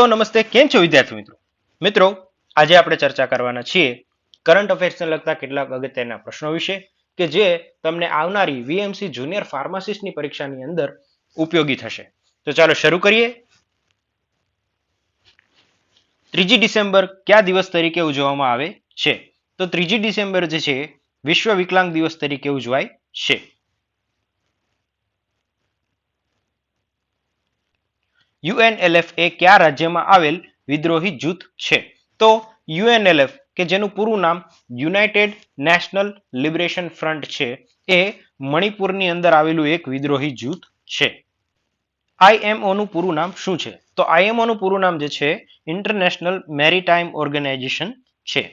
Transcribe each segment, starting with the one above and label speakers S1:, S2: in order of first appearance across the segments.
S1: Hello નમસ્તે, કેમ છો વિદ્યાર્થી મિત્રો આજે આપણે ચર્ચા કરવાના છીએ કરંટ અફેર્સને લગતા કેટલાક અગત્યના પ્રશ્નો વિશે કે જે તમને આવનારી વીએમસી જુનિયર ફાર્માસિસ્ટની પરીક્ષાની અંદર ઉપયોગી થશે. તો ચાલો શરૂ કરીએ. 3 ડિસેમ્બર કયા દિવસ તરીકે ઉજવવામાં આવે છે? તો 3 ડિસેમ્બર જે છે વિશ્વ વિકલાંગ દિવસ તરીકે ઉજવાય છે. યુએનએલએફ એ કયા રાજ્યમાં આવેલ વિદ્રોહી જૂથ છે? તો યુએનએલએફ કે જેનું પૂરું નામ યુનાઇટેડ નેશનલ લિબરેશન ફ્રન્ટ છે, એ મણિપુરની અંદર આવેલું એક વિદ્રોહી જૂથ છે. આઈએમઓ નું પૂરું નામ શું છે? તો આઈએમઓ નું પૂરું નામ જે છે ઇન્ટરનેશનલ મેરીટાઈમ ઓર્ગેનાઇઝેશન છે.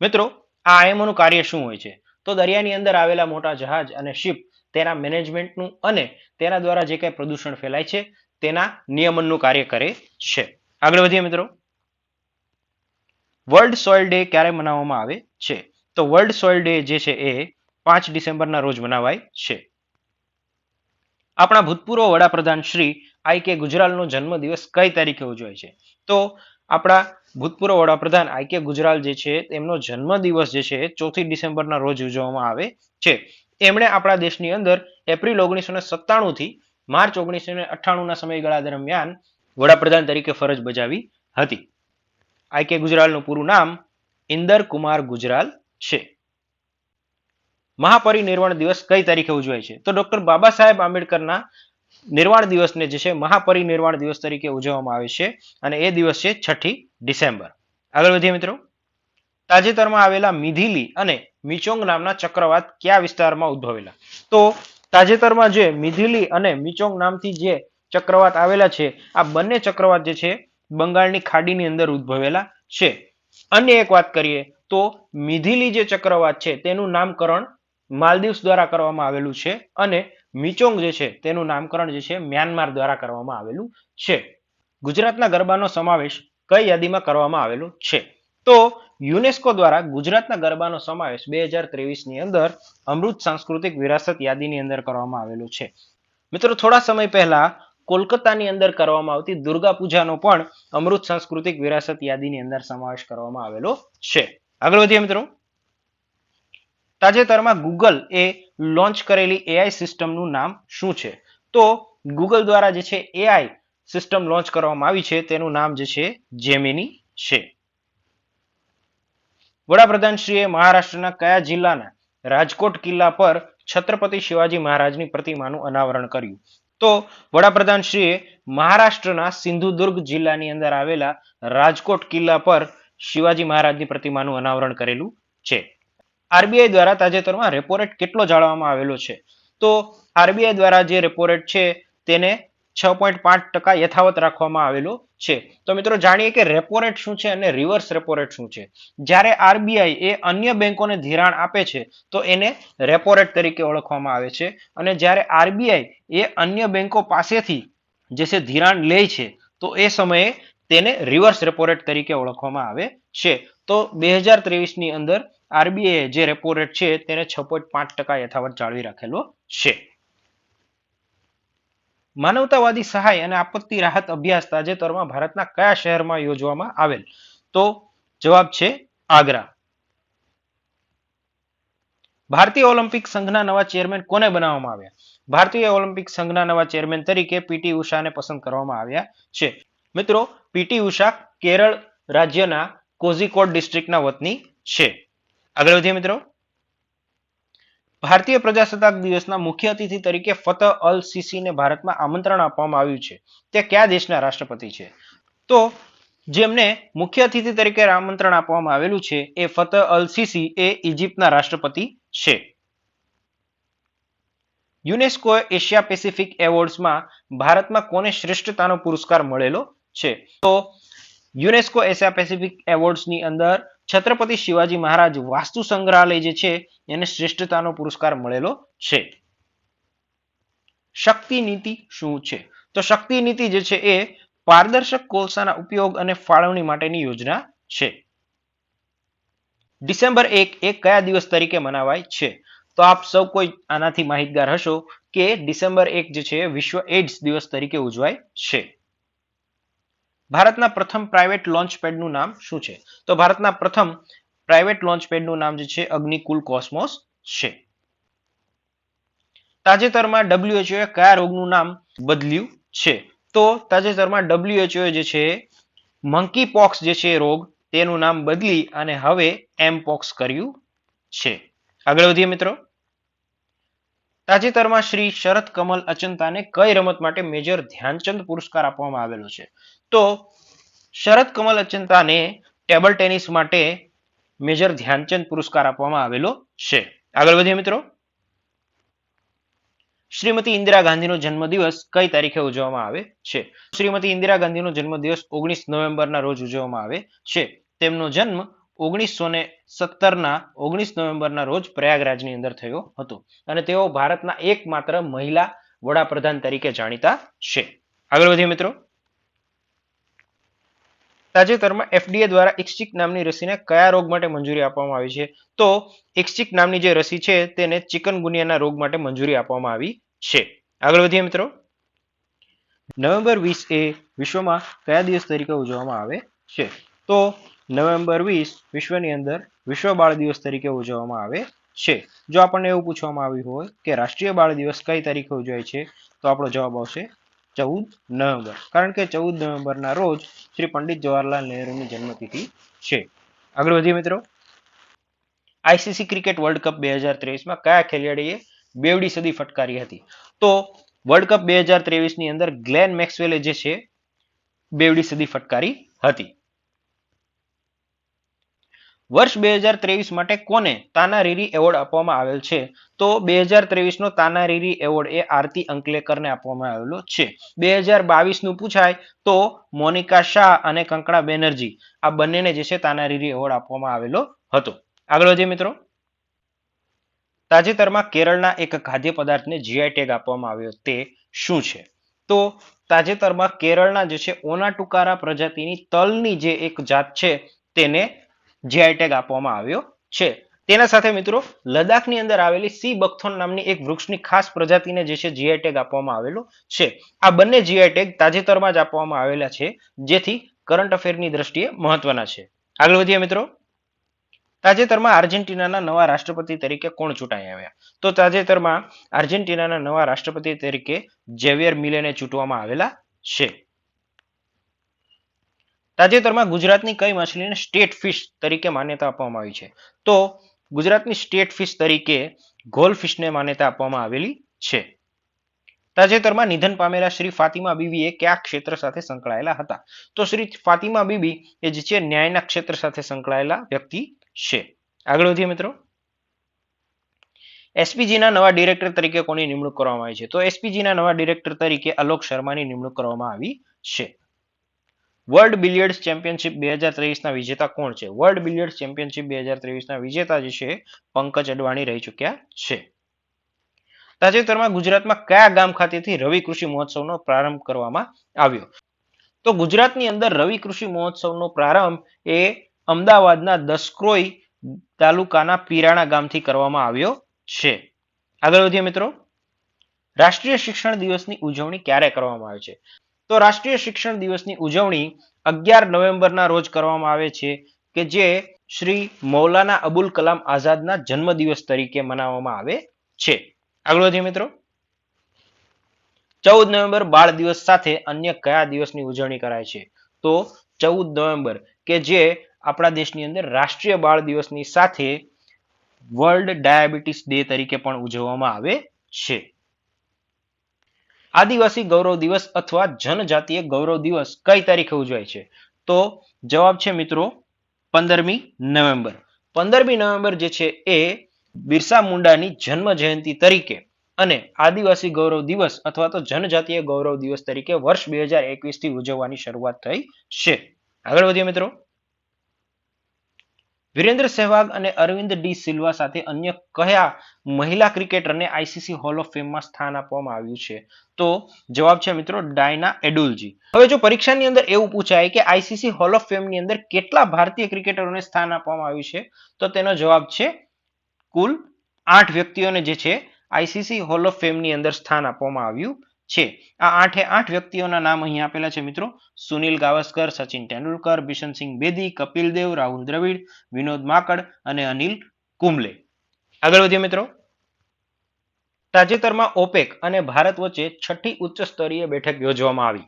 S1: મિત્રો, આ આઈએમઓ નું કાર્ય શું હોય છે? તો દરિયાની અંદર આવેલા મોટા જહાજ અને શિપ તેના મેનેજમેન્ટનું અને તેના દ્વારા જે કંઈ પ્રદૂષણ ફેલાય છે તેના નિયમનનું કાર્ય કરે છે. આગળ વધીએ મિત્રો. વર્લ્ડ સોઇલ ડે ક્યારે મનાવવામાં આવે છે? તો વર્લ્ડ સોઇલ ડે જે છે એ 5 ડિસેમ્બરના રોજ મનાવાય છે. આપણા ભૂતપૂર્વ વડાપ્રધાન શ્રી આઈ.કે. ગુજરાલનો જન્મદિવસ કઈ તારીખે ઉજવાય છે? તો આપણા ભૂતપૂર્વ વડાપ્રધાન આઈ.કે. ગુજરાલ જે છે તેમનો જન્મદિવસ જે છે 4 ડિસેમ્બરના રોજ ઉજવવામાં આવે છે. એમણે આપણા દેશની અંદર એપ્રિલ 1997 થી માર્ચ 1998 ના સમયગાળા દરમિયાન વડાપ્રધાન તરીકે ફરજ બજાવી હતી. આઈ.કે. ગુજરાલનું પૂરું નામ ઇન્દર કુમાર ગુજરાલ છે. મહાપરિનિર્વાણ દિવસ કઈ તારીખે ઉજવાય છે? તો ડોક્ટર બાબા સાહેબ આંબેડકરના નિર્વાણ દિવસને જે છે મહાપરિનિર્વાણ દિવસ તરીકે ઉજવવામાં આવે છે અને એ દિવસ છે 6 ડિસેમ્બર. આગળ વધીએ મિત્રો. તાજેતરમાં આવેલા મિથિલી અને મિચોંગ નામના ચક્રવાત કયા વિસ્તારમાં ઉદ્ભવેલા? તો તાજેતરમાં જે મિથિલી અને મિચોંગ નામથી જે ચક્રવાત આવેલા છે, આ બંને ચક્રવાત જે છે બંગાળની ખાડીની અંદર ઉદ્ભવેલા છે. અન્ય એક વાત કરીએ તો મિથિલી જે ચક્રવાત છે તેનું નામકરણ માલદીવ્સ દ્વારા કરવામાં આવેલું છે અને મિચોંગ જે છે તેનું નામકરણ જે છે મ્યાનમાર દ્વારા કરવામાં આવેલું છે. ગુજરાતના ગરબાનો સમાવેશ કઈ યાદીમાં કરવામાં આવેલો છે? તો યુનેસ્કો દ્વારા ગુજરાતના ગરબાનો સમાવેશ 2023 ની અંદર અમૃત સાંસ્કૃતિક વિરાસત યાદીની અંદર કરવામાં આવેલો છે. મિત્રો, થોડા સમય પહેલા કોલકાતાની અંદર કરવામાં આવતી દુર્ગા પૂજાનો પણ અમૃત સાંસ્કૃતિક વિરાસત યાદીની અંદર સમાવેશ કરવામાં આવેલો છે. આગળ વધીએ મિત્રો. તાજેતરમાં ગૂગલ એ લોન્ચ કરેલી એઆઈ સિસ્ટમનું નામ શું છે? તો ગૂગલ દ્વારા જે છે એઆઈ સિસ્ટમ લોન્ચ કરવામાં આવી છે તેનું નામ જે છે જેમિની છે. વડાપ્રધાન શ્રીએ મહારાષ્ટ્રના કયા જિલ્લાના રાજકોટ કિલ્લા પર છત્રપતિ શિવાજી મહારાજની પ્રતિમાનું અનાવરણ કર્યું? તો વડાપ્રધાન શ્રીએ મહારાષ્ટ્રના સિંધુદુર્ગ જિલ્લાની અંદર આવેલા રાજકોટ કિલ્લા પર શિવાજી મહારાજની પ્રતિમાનું અનાવરણ કરેલું છે. આરબીઆઈ દ્વારા તાજેતરમાં રેપો રેટ કેટલો જાળવવામાં આવેલો છે? તો આરબીઆઈ દ્વારા જે રેપો રેટ છે તેને 6.5% યથાવત રાખવામાં આવેલો છે. તો મિત્રો જાણીએ કે રેપો રેટ શું છે અને રિવર્સ રેપો રેટ શું છે. જ્યારે આરબીઆઈ એ અન્ય બેંકોને ધિરાણ આપે છે તો એને રેપો રેટ તરીકે ઓળખવામાં આવે છે અને જ્યારે આરબીઆઈ એ અન્ય બેંકો પાસેથી જે છે ધિરાણ લે છે તો એ સમયે તેને રિવર્સ રેપો રેટ તરીકે ઓળખવામાં આવે છે. તો 2023 ની અંદર આરબીઆઈ જે રેપો રેટ છે તેને 6.5% યથાવત જાળવી રાખેલો છે. માનવતાવાદી સહાય અને આપત્તિ રાહત અભ્યાસ તાજેતરમાં ભારતના કયા શહેરમાં યોજવામાં આવેલ? તો જવાબ છે આગ્રા. ભારતીય ઓલિમ્પિક સંઘના નવા ચેરમેન કોને બનાવવામાં આવ્યા? ભારતીય ઓલિમ્પિક સંઘના નવા ચેરમેન તરીકે પીટી ઉષાને પસંદ કરવામાં આવ્યા છે. મિત્રો, પીટી ઉષા કેરળ રાજ્યના કોઝિકોડ ડિસ્ટ્રિક્ટના વતની છે. આગળ વધીએ મિત્રો. ભારતીય પ્રજાસત્તાક દિવસના મુખ્ય અતિથિ તરીકે ફતહ અલ સીસીને ભારતમાં આમંત્રણ આપવામાં આવ્યું છે. તે કયા દેશના રાષ્ટ્રપતિ છે? તો જેમને મુખ્ય અતિથિ તરીકે આમંત્રણ આપવામાં આવેલું છે એ ફતહ અલ સીસી એ ઇજિપ્તના રાષ્ટ્રપતિ છે. યુનેસ્કો એશિયા પેસિફિક એવોર્ડ્સમાં ભારતમાં કોને શ્રેષ્ઠતાનો પુરસ્કાર મળેલો છે? તો યુનેસ્કો એશિયા પેસિફિક એવોર્ડ્સની અંદર છત્રપતિ શિવાજી મહારાજ વાસ્તુ સંગ્રહાલય જે છે એને શ્રેષ્ઠતાનો પુરસ્કાર મળેલો છે. શક્તિ નીતિ શું છે? તો શક્તિ નીતિ જે છે એ પારદર્શક કોલસાના ઉપયોગ અને ફાળવણી માટેની યોજના છે. ડિસેમ્બર 1 એ કયા દિવસ તરીકે મનાવાય છે? તો આપ સૌ કોઈ આનાથી માહિતગાર હશો કે ડિસેમ્બર 1 જે છે વિશ્વ એઇડ્સ દિવસ તરીકે ઉજવાય છે. ભારતના પ્રથમ પ્રાઇવેટ લોન્ચ પેડનું નામ શું છે? તો ભારતના પ્રથમ પ્રાઇવેટ લોન્ચ પેડનું નામ જે છે અગ્નિકુલ કોસ્મોસ છે. તાજેતરમાં WHO કયા રોગનું નામ બદલ્યું છે? તો તાજેતરમાં WHO જે છે મંકી પોક્સ જે છે રોગ તેનું નામ બદલી અને હવે એમપોક્સ કર્યું છે. આગળ વધીએ મિત્રો. તાજેતરમાં શ્રી શરત કમલ અચંતાને કઈ રમત માટે મેજર ધ્યાનચંદ પુરસ્કાર આપવામાં આવેલો છે? તો શરત કમલ અચંતાને ટેબલ ટેનિસ માટે મેજર ધ્યાનચંદ પુરસ્કાર આપવામાં આવેલો છે. આગળ વધીએ મિત્રો. શ્રીમતી ઇન્દિરા ગાંધીનો જન્મદિવસ કઈ તારીખે ઉજવવામાં આવે છે? શ્રીમતી ઇન્દિરા ગાંધીનો જન્મદિવસ 19 નવેમ્બરના રોજ ઉજવવામાં આવે છે. તેમનો જન્મ 1917ના 19 નવેમ્બરના રોજ પ્રયાગરાજની અંદર થયો હતો અને તેઓ ભારતના એકમાત્ર મહિલા વડાપ્રધાન તરીકે જાણીતા છે. આગળ વધીએ મિત્રો. તાજેતરમાં FDA દ્વારા ઇક્સિક નામની રસીને કયા રોગ માટે મંજૂરી આપવામાં આવી છે? તો ઇક્સિક નામની જે રસી છે તેને ચિકનગુનિયાના રોગ માટે મંજૂરી આપવામાં આવી છે. આગળ વધીએ મિત્રો. નવેમ્બર 20 એ વિશ્વમાં કયા દિવસ તરીકે ઉજવવામાં આવે છે? તો નવેમ્બર 20 વિશ્વની અંદર વિશ્વ બાળ દિવસ તરીકે ઉજવવામાં આવે છે. જો આપણને એવું પૂછવામાં આવ્યું હોય કે રાષ્ટ્રીય બાળ દિવસ કઈ તારીખે ઉજવાય છે તો આપણો જવાબ આવશે 14 નવેમ્બર. કારણ કે 14 નવેમ્બરના રોજ શ્રી પંડિત જવાહરલાલ નહેરુની જન્મતિથિ છે. આગળ વધીએ મિત્રો. આઈસીસી ક્રિકેટ વર્લ્ડ કપ 2023માં કયા ખેલાડીએ બેવડી સદી ફટકારી હતી? તો વર્લ્ડ કપ 2023ની અંદર ગ્લેન મેક્સવેલે જે છે બેવડી સદી ફટકારી હતી. વર્ષ 2023 માટે કોને તાનારીરી એવોર્ડ આપવામાં આવેલ છે? તો 2023નો તાનારીરી એવોર્ડ એ આરતી અંકલેકરને આપવામાં આવેલો છે. 2022નું પૂછાય તો મોનિકા શાહ અને કંકણા બેનર્જી આ બંનેને જે છે તાનારીરી એવોર્ડ આપવામાં આવેલો હતો. આગળ વધીએ મિત્રો. તાજેતરમાં કેરળના એક ખાદ્ય પદાર્થને જીઆઈ ટેગ આપવામાં આવ્યો તે શું છે? તો તાજેતરમાં કેરળના જે છે ઓનાટુકારા પ્રજાતિની તલની જે એક જાત છે તેને જીઆઈ ટેગ આપવામાં આવ્યો છે. તેના સાથે મિત્રો લદ્દાખની અંદર આવેલી સી બકથોન નામની એક વૃક્ષની ખાસ પ્રજાતિને જે છે જીઆઈ ટેગ આપવામાં આવેલો છે. આ બંને જીઆઈ ટેગ તાજેતરમાં જ આપવામાં આવેલા છે જેથી કરંટ અફેરની દ્રષ્ટિએ મહત્વના છે. આગળ વધીએ મિત્રો. તાજેતરમાં આર્જેન્ટિનાના નવા રાષ્ટ્રપતિ તરીકે કોણ ચૂંટાઈ આવ્યા? તો તાજેતરમાં આર્જેન્ટિનાના નવા રાષ્ટ્રપતિ તરીકે ઝેવિયર મિલેને ચૂંટવામાં આવેલા છે. તાજેતરમાં ગુજરાતની કઈ માછલીને સ્ટેટ ફિશ તરીકે માન્યતા આપવામાં આવી છે? તો ગુજરાતની સ્ટેટ ફિશ તરીકે ગોલ ફિશને માન્યતા આપવામાં આવેલી છે. તાજેતરમાં નિધન પામેલા શ્રી ફાતિમા બીબી એ કયા ક્ષેત્ર સાથે સંકળાયેલા હતા? તો શ્રી ફાતિમા બીબી એ જે છે ન્યાયના ક્ષેત્ર સાથે સંકળાયેલા વ્યક્તિ છે. આગળ વધીએ મિત્રો. એસપીજીના નવા ડિરેક્ટર તરીકે કોની નિમણૂક કરવામાં આવી છે? તો એસપીજીના નવા ડિરેક્ટર તરીકે અલોક શર્માની નિમણૂક કરવામાં આવી છે. વર્લ્ડ બિલિયર્ડ્સ ચેમ્પિયનશિપ 2023ના વિજેતા કોણ છે? વર્લ્ડ બિલિયર્ડ્સ ચેમ્પિયનશિપ 2023ના વિજેતા જે છે પંકજ અડવાણી રહી ચૂક્યા છે. તાજેતરમાં ગુજરાતમાં કયા ગામ ખાતેથી રવિ કૃષિ મહોત્સવનો પ્રારંભ કરવામાં આવ્યો? તો ગુજરાતની અંદર રવિ કૃષિ મહોત્સવનો પ્રારંભ એ અમદાવાદના દસક્રોઈ તાલુકાના પીરાણા ગામથી કરવામાં આવ્યો છે. આગળ વધીએ મિત્રો. રાષ્ટ્રીય શિક્ષણ દિવસની ઉજવણી ક્યારે કરવામાં આવે છે? તો રાષ્ટ્રીય શિક્ષણ દિવસની ઉજવણી 11 નવેમ્બરના રોજ કરવામાં આવે છે કે જે શ્રી મૌલાના અબુલ કલામ આઝાદના જન્મદિવસ તરીકે મનાવવામાં આવે છે. આગળ વધીએ મિત્રો. 14 નવેમ્બર બાળ દિવસ સાથે અન્ય કયા દિવસની ઉજવણી કરાય છે? તો 14 નવેમ્બર કે જે આપણા દેશની અંદર રાષ્ટ્રીય બાળ દિવસની સાથે વર્લ્ડ ડાયાબિટીસ ડે તરીકે પણ ઉજવવામાં આવે છે. આદિવાસી ગૌરવ દિવસ અથવા જનજાતીય ગૌરવ દિવસ કઈ તારીખે ઉજવાય છે? તો જવાબ છે મિત્રો 15મી નવેમ્બર. 15મી નવેમ્બર જે છે એ બિરસા મુંડાની જન્મ જયંતિ તરીકે અને આદિવાસી ગૌરવ દિવસ અથવા તો જનજાતીય ગૌરવ દિવસ તરીકે વર્ષ 2021 થી ઉજવવાની શરૂઆત થઈ છે. આગળ વધીએ મિત્રો. વિરેન્દ્ર સહેવાગ અને અરવિંદ ડી સિલ્વા સાથે અન્ય કયા મહિલા ક્રિકેટરને આઈસીસી હોલ ઓફ ફેમમાં સ્થાન આપવામાં આવ્યું છે? તો જવાબ છે મિત્રો ડાયના એડુલજી. હવે જો પરીક્ષાની અંદર એવું પૂછાય કે આઈસીસી હોલ ઓફ ફેમની અંદર કેટલા ભારતીય ક્રિકેટરોને સ્થાન આપવામાં આવ્યું છે તો તેનો જવાબ છે કુલ 8 વ્યક્તિઓને જે છે આઈસીસી હોલ ઓફ ફેમની અંદર સ્થાન આપવામાં આવ્યું છે. આ 8 વ્યક્તિઓના નામ અહીં આપેલા છે મિત્રો. સુનિલ ગાવસ્કર, સચિન તેંડુલકર, બિશનસિંહ બેદી, કપિલ દેવ, રાહુલ દ્રવિડ, વિનોદ માકડ અને અનિલ કુંબલે. આગળ વધીએ મિત્રો. તાજેતરમાં ઓપેક અને ભારત વચ્ચે 6ઠી ઉચ્ચ સ્તરીય બેઠક યોજવામાં આવી.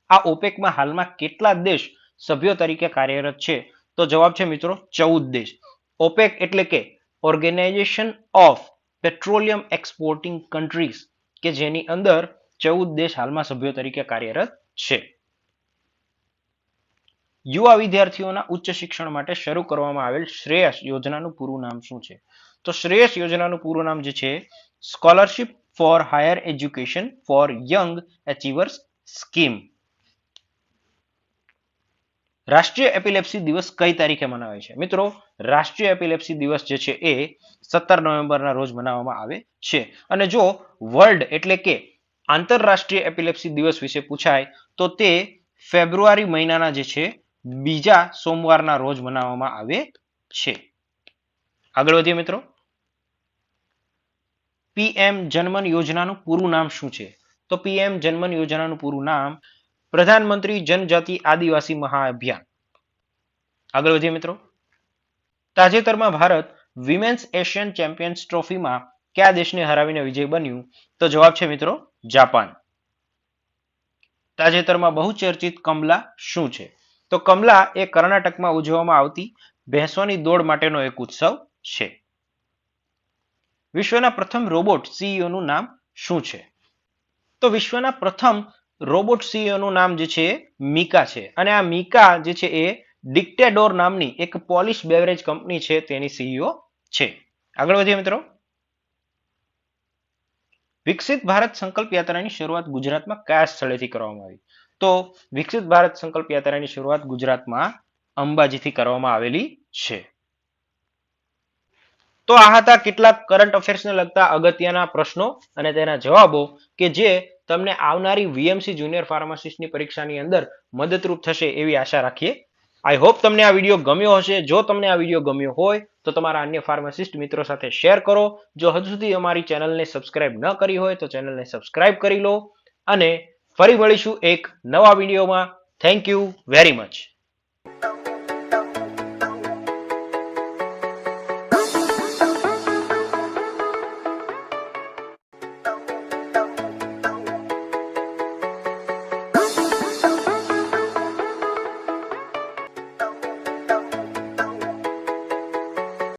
S1: આ ઓપેકમાં હાલમાં કેટલા દેશ સભ્યો તરીકે કાર્યરત છે? તો જવાબ છે મિત્રો 14 દેશ. ઓપેક એટલે કે organisation of petroleum exporting countries, કે જેની અંદર 14 દેશ હાલમાં સભ્યો તરીકે કાર્યરત છે. યુવા વિદ્યાર્થીઓના ઉચ્ચ શિક્ષણ માટે શરૂ કરવામાં આવેલ શ્રેયસ યોજનાનું પૂરું નામ શું છે? તો શ્રેયસ યોજનાનું પૂરું નામ જે છે scholarship for higher education for young achievers scheme. રાષ્ટ્રીય એપિલેપ્સી દિવસ કઈ તારીખે મનાવાય છે? મિત્રો, રાષ્ટ્રીય એપિલેપ્સી દિવસ જે છે એ 17 નવેમ્બરના રોજ મનાવવામાં આવે છે. અને જો વર્લ્ડ એટલે કે આંતરરાષ્ટ્રીય એપિલેપ્સી દિવસ વિશે પૂછાય તો તે ફેબ્રુઆરી મહિનાના જે છે બીજા સોમવારના રોજ મનાવવામાં આવે છે. આગળ વધીએ મિત્રો. પીએમ જનમન યોજનાનું પૂરું નામ શું છે? તો પીએમ જનમન યોજનાનું પૂરું નામ પ્રધાનમંત્રી જનજાતિ આદિવાસી મહાઅભિયાન. આગળ વધીએ મિત્રો. તાજેતરમાં ભારત વિમેન્સ એશિયન ચેમ્પિયન્સ ટ્રોફીમાં કયા દેશને હરાવીને વિજય બન્યું? તો જવાબ છે મિત્રો જાપાન. તાજેતરમાં બહુ ચર્ચિત કમલા શું છે? તો કમલા એ કર્ણાટકમાં ઉજવવામાં આવતી ભેંસોની દોડ માટેનો એક ઉત્સવ છે. વિશ્વના પ્રથમ રોબોટ સીઈઓનું નામ શું છે? તો વિશ્વના પ્રથમ રોબોટ સીઈઓનું નામ જે છે મીકા છે. અને આ મીકા જે છે એ ડિક્ટેડોર નામની એક પોલિશ બેવરેજ કંપની છે તેની સીઈઓ છે. આગળ વધીએ મિત્રો. વિકસિત ભારત સંકલ્પ યાત્રાની શરૂઆત ગુજરાતમાં કયા સ્થળેથી કરવામાં આવી? તો વિકસિત ભારત સંકલ્પ યાત્રાની શરૂઆત ગુજરાતમાં અંબાજીથી કરવામાં આવેલી છે. તો આ હતા કેટલાક કરંટ અફેર્સને લગતા અગત્યના પ્રશ્નો અને તેના જવાબો કે જે તમને આવનારી વીએમસી જુનિયર ફાર્માસિસ્ટની પરીક્ષાની અંદર મદદરૂપ થશે એવી આશા રાખીએ. આઈ હોપ તમને આ વિડીયો ગમ્યો હશે. જો તમને આ વિડીયો ગમ્યો હોય તો તમારા અન્ય ફાર્માસિસ્ટ મિત્રો સાથે શેર કરો. જો હજુ સુધી અમારી ચેનલને સબસ્ક્રાઇબ ન કરી હોય તો ચેનલને સબસ્ક્રાઇબ કરી લો. અને ફરી મળીશું એક નવા વિડીયોમાં. Thank you very much.